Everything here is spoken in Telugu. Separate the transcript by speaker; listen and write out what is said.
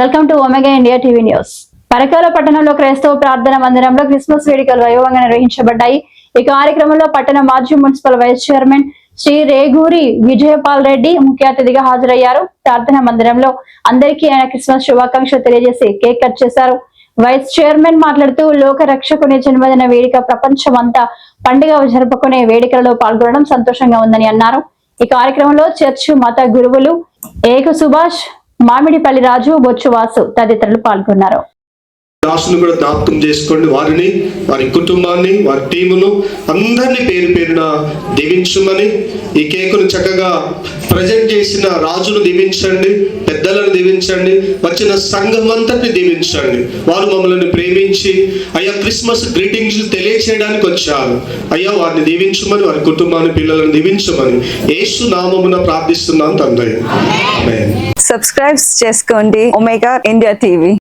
Speaker 1: Welcome to omega India TV news. Parakala పట్టణంలో క్రైస్తవ ప్రార్థన మందిరంలో క్రిస్మస్ వేడుకలు వైభవంగా నిర్వహించబడ్డాయి. ఈ కార్యక్రమంలో పట్టణ మాజీ municipal vice chairman Shri Reguri Vijayapal Reddy ముఖ్య అతిథిగా హాజరయ్యారు. ప్రార్థన మందిరంలో అందరికీ ఆయన క్రిస్మస్ శుభాకాంక్షలు తెలియజేసి కేక్ కట్ చేశారు. వైస్ చైర్మన్ మాట్లాడుతూ లోక రక్షకుని జన్మదిన వేడుక ప్రపంచమంతా పండుగ జరుపుకునే వేడుకలలో పాల్గొనడం సంతోషంగా ఉందని అన్నారు. ఈ కార్యక్రమంలో చర్చ్ మత గురువులు ఏక సుభాష్, మామిడిపల్లి రాజు, బొచ్చువాసు తదితరులు పాల్గొన్నారు.
Speaker 2: దాసులు కూడా జ్ఞాపకం చేసుకోండి, వారిని, వారి కుటుంబాన్ని, వారి టీమును అందరినీ పేరు పేరున దీవించమని, ఈ కేకును చక్కగా ప్రజెంట్ చేసిన రాజును దీవించండి, పెద్దలను దీవించండి, వచ్చిన సంఘం అంతటిని దీవించండి. వారు మమ్మల్ని ప్రేమించి అయ్యా క్రిస్మస్ గ్రీటింగ్స్ తెలియచేయడానికి వచ్చారు. అయ్యా వారిని దీవించమని, వారి కుటుంబాన్ని, పిల్లలను దీవించమని యేసు నామమున ప్రార్థిస్తున్నాను తండ్రి. ఆమేన్.
Speaker 3: సబ్స్క్రైబ్ చేసుకోండి ఒమేగా ఇండియా టీవీ.